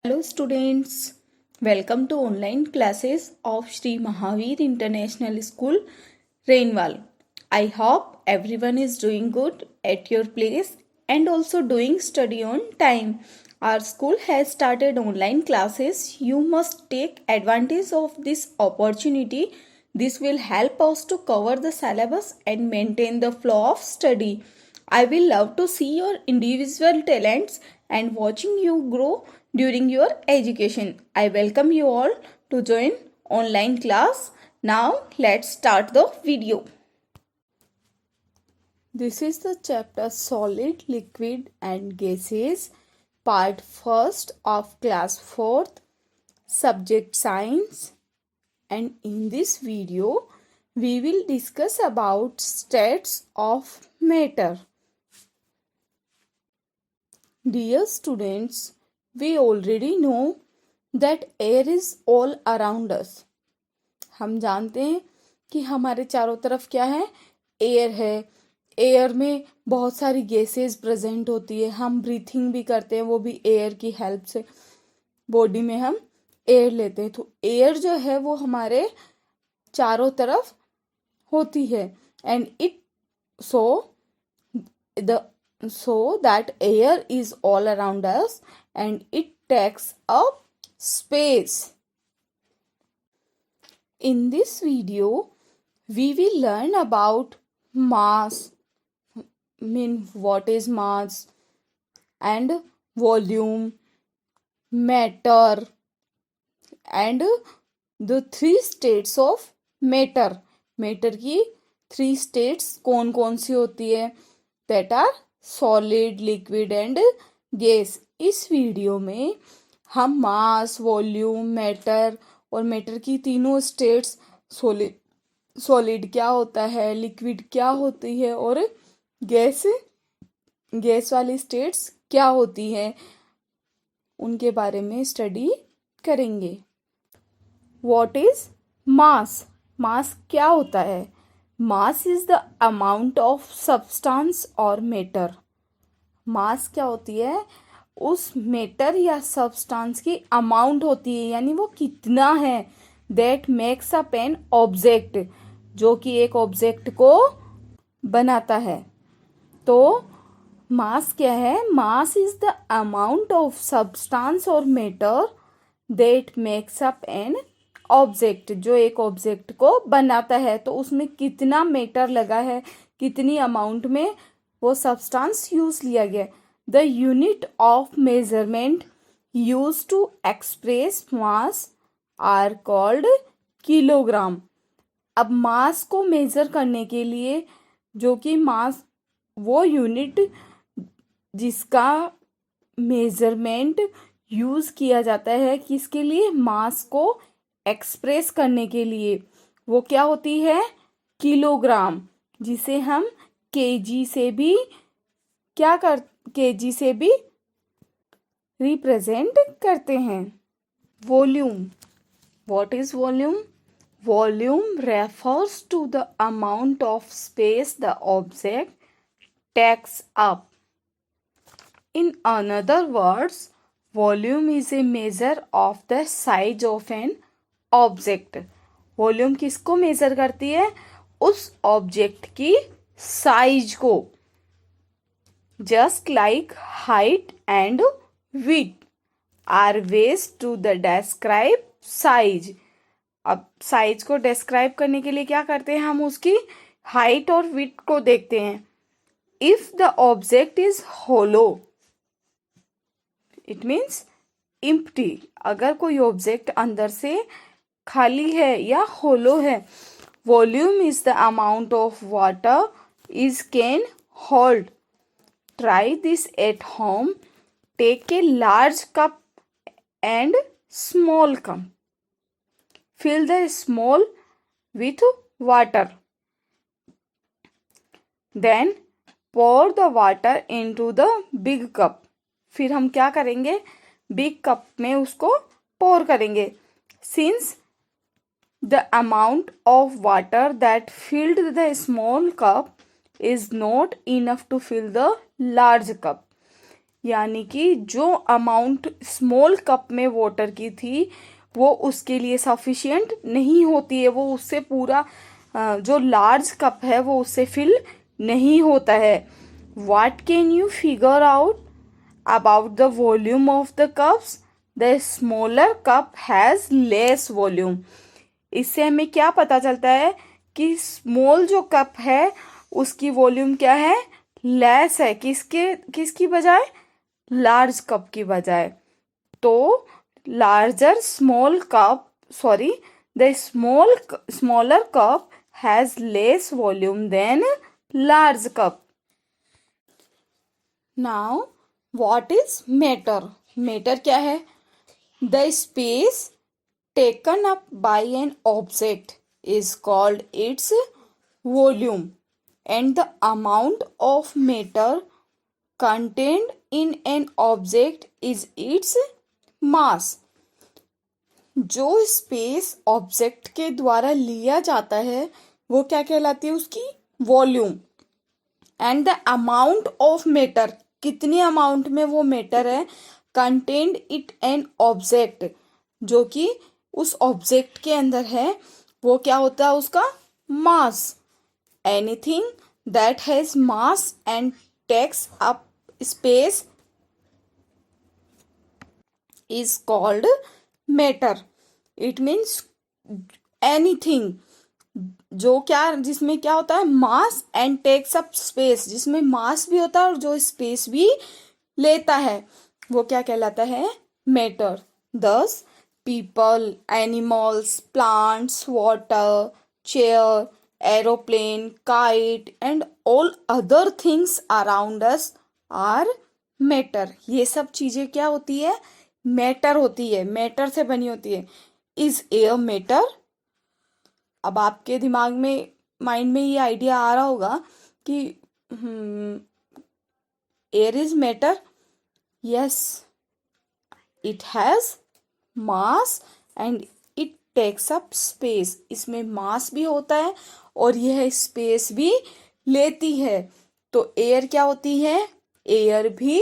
Hello students, welcome to online classes of Sri Mahavir International School, Rainwal. I hope everyone is doing good at your place and also doing study on time. Our school has started online classes. You must take advantage of this opportunity. This will help us to cover the syllabus and maintain the flow of study. I will love to see your individual talents and watching you grow during your education. I welcome you all to join online class. Now let's start the video. This is the chapter Solid, Liquid and Gases, part first of class 4th, subject science. And in this video, we will discuss about states of matter. Dear students, we already know that air is all around us. हम जानते हैं कि हमारे चारों तरफ क्या है, air है. एयर में बहुत सारी गैसेस प्रेजेंट होती है. हम ब्रीथिंग भी करते हैं, वो भी एयर की हेल्प से. बॉडी में हम एयर लेते हैं, तो एयर जो है वो हमारे चारों तरफ होती है. And it so that air is all around us and it takes up space. In this video, we will learn about mass, what is mass, and volume, matter, and the three states of matter. Matter की three states कौन कौन सी होती है? That are solid, liquid and gas. इस video में हम मास, volume, matter और matter की तीनों स्टेट्स, सॉलिड क्या होता है, लिक्विड क्या होती है और गैस वाली स्टेट्स क्या होती है, उनके बारे में स्टडी करेंगे. What is mass? मास क्या होता है? Mass is the amount of substance और मैटर. मास क्या होती है? उस मैटर या सब्सटेंस की अमाउंट होती है, यानी वो कितना है. That makes up an object, जो कि एक ऑब्जेक्ट को बनाता है. तो मास क्या है? Mass is the amount of substance और matter that makes up an object, जो एक ऑब्जेक्ट को बनाता है. तो उसमें कितना मैटर लगा है, कितनी अमाउंट में वो सब्सटेंस यूज लिया गया. The unit of measurement used to express mass are called kilogram. अब मास को मेजर करने के लिए, जो कि मास वो यूनिट जिसका मेजरमेंट यूज किया जाता है, किसके लिए? मास को एक्सप्रेस करने के लिए, वो क्या होती है? किलोग्राम, जिसे हम केजी से भी केजी से भी रिप्रेजेंट करते हैं. Volume. What is volume? Volume refers to the amount of space the object takes up. In another words, volume is a measure of the size of an object. Volume किसको measure करती है? उस object की size को. Just like height and width are ways to the describe size. अब size को describe करने के लिए क्या करते हैं? हम उसकी हाइट और विड्थ को देखते हैं. If the object is hollow, it means empty. अगर कोई ऑब्जेक्ट अंदर से खाली है या होलो है. Volume is the amount of water is can hold. Try this at home. Take a large cup and small cup. Fill the small with water. Then pour the water into the big cup. फिर हम क्या करेंगे? Big cup में उसको पोर करेंगे. Since the amount of water that filled the small cup is not enough to fill the large cup. यानी कि जो अमाउंट स्मॉल कप में वाटर की थी वो उसके लिए सफिशिएंट नहीं होती है, वो उससे पूरा जो लार्ज कप है वो उससे फिल नहीं होता है। What can you figure out about the volume of the cups? The smaller cup has less volume. इससे हमें क्या पता चलता है कि स्मॉल जो कप है उसकी वॉल्यूम क्या है, लेस है, किसकी बजाय, लार्ज कप की बजाय। तो larger small cup sorry the smaller cup has less volume than large cup. Now what is matter? Matter क्या है? The space taken up by an object is called its volume, and the amount of matter contained in an object is its mass. जो space object के द्वारा लिया जाता है वो क्या कहलाती है? उसकी volume. And the amount of matter, कितनी अमाउंट में वो मैटर है, कंटेन्ड इट एन ऑब्जेक्ट, जो कि उस ऑब्जेक्ट के अंदर है, वो क्या होता है? उसका mass. Anything that has mass and takes up space is called matter. It means anything जो क्या, जिसमें क्या होता है, mass and takes up space, जिसमें मास भी होता है और जो स्पेस भी लेता है, वो क्या कहलाता है? मैटर। दस people, animals, plants, water, chair, aeroplane, kite and all other things around us are matter. ये सब चीजें क्या होती है? मैटर होती है, मैटर से बनी होती है। Is air matter? अब आपके दिमाग में, माइंड में ये आइडिया आ रहा होगा कि air is matter. Yes, it has mass and it takes up space. इसमें मास भी होता है और यह स्पेस भी लेती है। तो एयर क्या होती है? एयर भी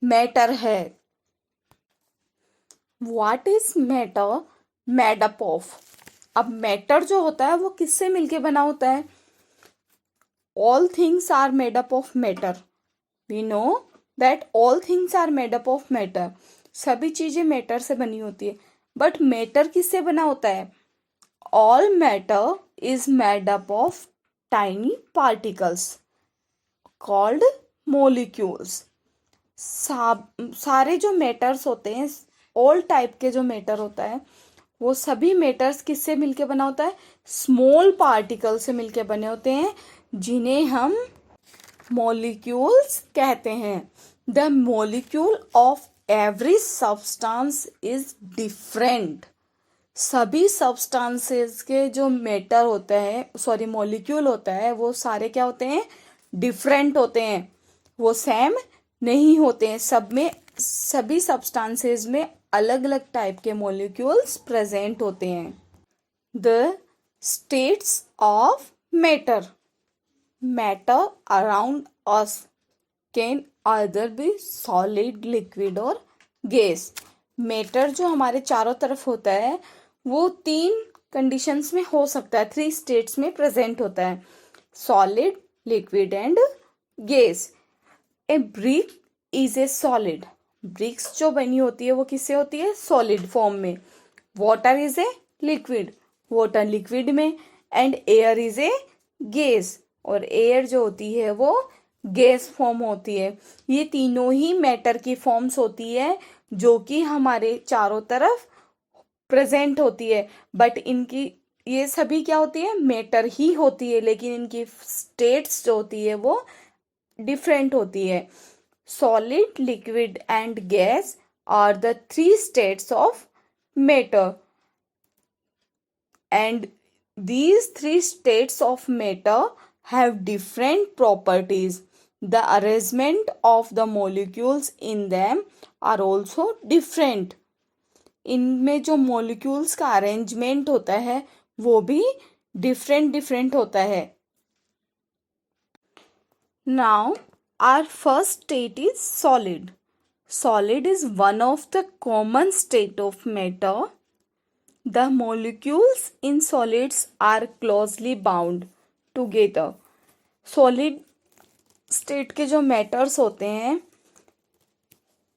मैटर है। What is matter made up of? अब मैटर जो होता है वो किससे मिलके बना होता है? All things are made up of matter. We know that all things are made up of matter. सभी चीजें मैटर से बनी होती है। बट मैटर किससे बना होता है? All matter is made up of tiny particles called molecules. सारे जो मैटर्स होते हैं, ऑल टाइप के जो मैटर होता है, वो सभी मैटर्स किससे मिलके बना होता है? स्मॉल पार्टिकल से मिलके बने होते हैं, जिन्हें हम मॉलिक्यूल्स कहते हैं। The molecule of every substance is different. सभी सब्सटेंसेस के जो मैटर होते हैं, सॉरी मॉलिक्यूल होता है, वो सारे क्या होते हैं? डिफरेंट होते हैं, वो सेम नहीं होते हैं। सभी सब्सटेंसेस में अलग अलग टाइप के मॉलिक्यूल्स प्रेजेंट होते हैं। The states of matter around us can either be solid, liquid और गैस। मैटर जो हमारे चारों तरफ होता है वो 3 कंडीशंस में हो सकता है, 3 स्टेट्स में प्रेजेंट होता है, solid, liquid and gas. A brick is a solid. Bricks जो बनी होती है वो किससे होती है? सॉलिड फॉर्म में। Water is a liquid, water liquid में। And air is a gas, और एयर जो होती है वो गैस फॉर्म होती है। ये तीनों ही मैटर की फॉर्म्स होती है जो कि हमारे चारों तरफ प्रेजेंट होती है। बट इनकी ये सभी क्या होती है? मैटर ही होती है, लेकिन इनकी स्टेट्स जो होती है वो डिफरेंट होती है। Solid, liquid and gas are the 3 states of matter, and these 3 states of matter have different properties. The arrangement of the molecules in them are also different. इनमें जो मॉलिक्यूल्स का अरेंजमेंट होता है वो भी डिफरेंट होता है। Now our first state is solid. Solid is one of the common state of matter. The molecules in solids are closely bound together. Solid state के जो मैटर्स होते हैं,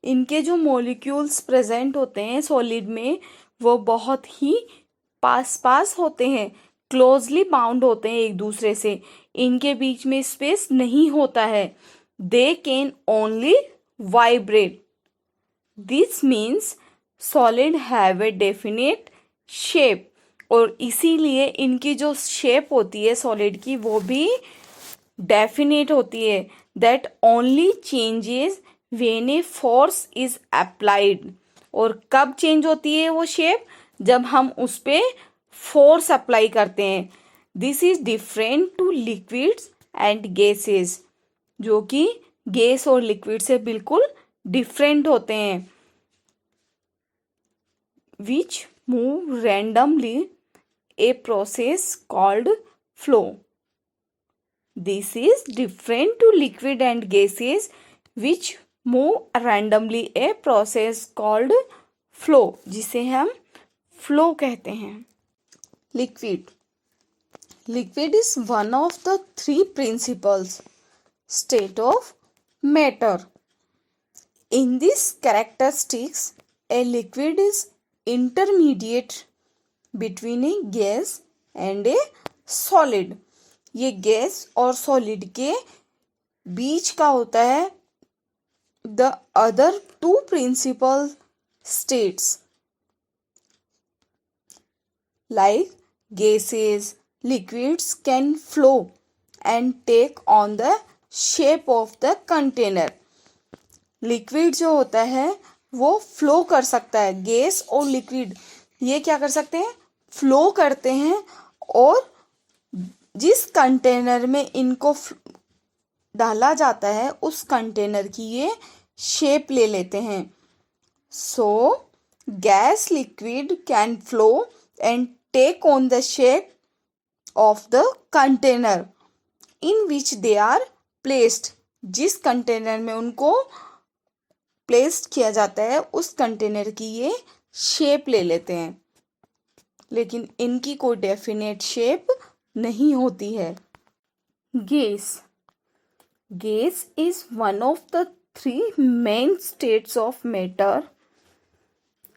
इनके जो मॉलिक्यूल्स प्रेजेंट होते हैं सॉलिड में, वो बहुत ही पास पास होते हैं, क्लोजली बाउंड होते हैं एक दूसरे से. इनके बीच में स्पेस नहीं होता है. They can only vibrate. This means solid have a definite shape. और इसीलिए इनकी जो शेप होती है सॉलिड की वो भी डेफिनेट होती है. That only changes when a force is applied. और कब चेंज होती है वो शेप? जब हम उस पर फोर्स अप्लाई करते हैं. This is different two liquids and gases, जो कि गैस और लिक्विड से बिल्कुल डिफरेंट होते हैं. Which move randomly, a process called flow. This is different to liquid and gases which move randomly, a process called flow, जिसे हम flow कहते हैं. Liquid. Liquid is one of the three principles state of matter. In these characteristics, a liquid is intermediate between a gas and a solid. ये gas और solid के बीच का होता है. The other two principal states like gases, liquids can flow and take on the shape of the container. Liquid जो होता है वो फ्लो कर सकता है. गैस और लिक्विड ये क्या कर सकते हैं? फ्लो करते हैं, और जिस कंटेनर में इनको डाला जाता है उस कंटेनर की ये शेप ले लेते हैं. So gas liquid can flow and take on the shape of the container in which they are placed. जिस कंटेनर में उनको प्लेस्ड किया जाता है उस कंटेनर की ये शेप ले लेते हैं. लेकिन इनकी कोई डेफिनेट शेप नहीं होती है. Gas. Gas is one of the three main states of matter.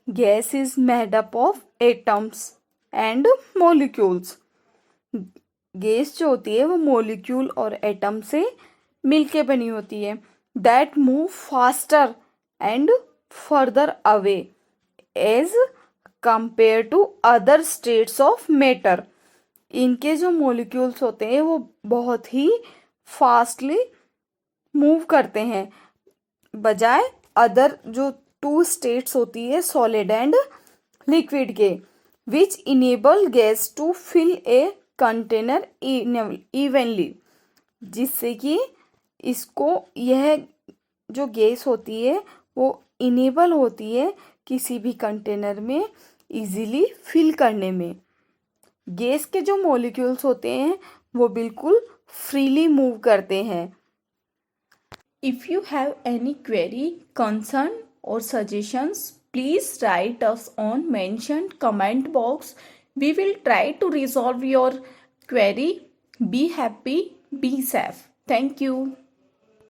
Gas is made up of atoms and molecules. Gas जो होती है वो मॉलिक्यूल और एटम से मिलके बनी होती है. That move faster and further away as compared to other states of matter. इनके जो मॉलिक्यूल्स होते हैं वो बहुत ही फास्टली मूव करते हैं बजाय अदर जो टू स्टेट्स होती है सॉलिड एंड लिक्विड के, which enable gas to fill a container evenly. जिससे कि इसको यह जो गैस होती है वो इनेबल होती है किसी भी कंटेनर में इजीली फिल करने में. गैस के जो मॉलिक्यूल्स होते हैं वो बिल्कुल फ्रीली मूव करते हैं. If you have any query, concern और suggestions, please write us on mentioned comment box. We will try to resolve your query. Be happy, be safe. Thank you.